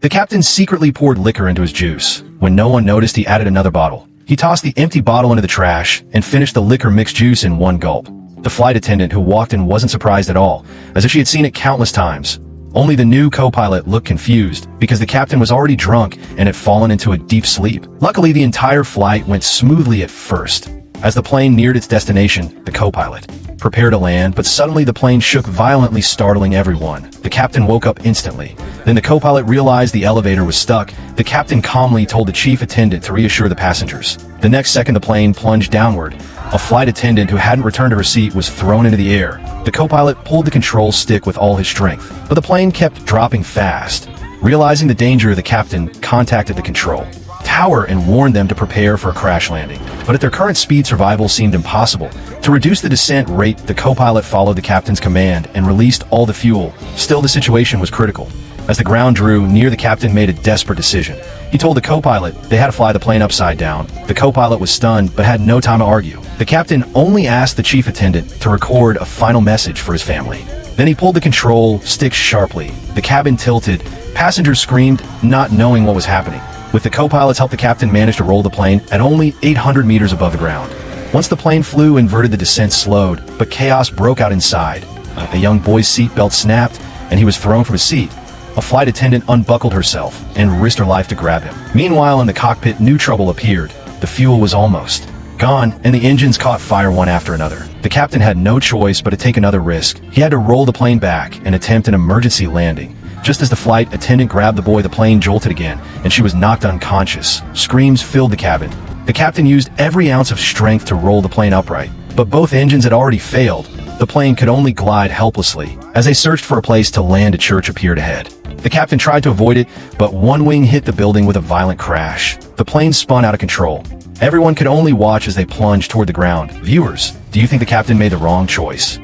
The captain secretly poured liquor into his juice. When no one noticed, he added another bottle. He tossed the empty bottle into the trash and finished the liquor-mixed juice in one gulp. The flight attendant who walked in wasn't surprised at all, as if she had seen it countless times. Only the new co-pilot looked confused, because the captain was already drunk and had fallen into a deep sleep. Luckily, the entire flight went smoothly at first. As the plane neared its destination, the co-pilot prepared to land, but suddenly the plane shook violently, startling everyone. The captain woke up instantly. Then the co-pilot realized the elevator was stuck. The captain calmly told the chief attendant to reassure the passengers. The next second, the plane plunged downward. A flight attendant who hadn't returned to her seat was thrown into the air. The co-pilot pulled the control stick with all his strength, but the plane kept dropping fast. Realizing the danger, the captain contacted the control tower and warned them to prepare for a crash landing. But at their current speed, survival seemed impossible. To reduce the descent rate, the co-pilot followed the captain's command and released all the fuel. Still, the situation was critical. As the ground drew near, the captain made a desperate decision. He told the co-pilot they had to fly the plane upside down. The co-pilot was stunned, but had no time to argue. The captain only asked the chief attendant to record a final message for his family. Then he pulled the control stick sharply. The cabin tilted. Passengers screamed, not knowing what was happening. With the co-pilot's help, the captain managed to roll the plane at only 800 meters above the ground. Once the plane flew inverted, the descent slowed, but chaos broke out inside. A young boy's seatbelt snapped, and he was thrown from his seat. A flight attendant unbuckled herself and risked her life to grab him. Meanwhile, in the cockpit, new trouble appeared. The fuel was almost gone, and the engines caught fire one after another. The captain had no choice but to take another risk. He had to roll the plane back and attempt an emergency landing. Just as the flight attendant grabbed the boy, the plane jolted again, and she was knocked unconscious. Screams filled the cabin. The captain used every ounce of strength to roll the plane upright, but both engines had already failed. The plane could only glide helplessly. As they searched for a place to land, a church appeared ahead. The captain tried to avoid it, but one wing hit the building with a violent crash. The plane spun out of control. Everyone could only watch as they plunged toward the ground. Viewers, do you think the captain made the wrong choice?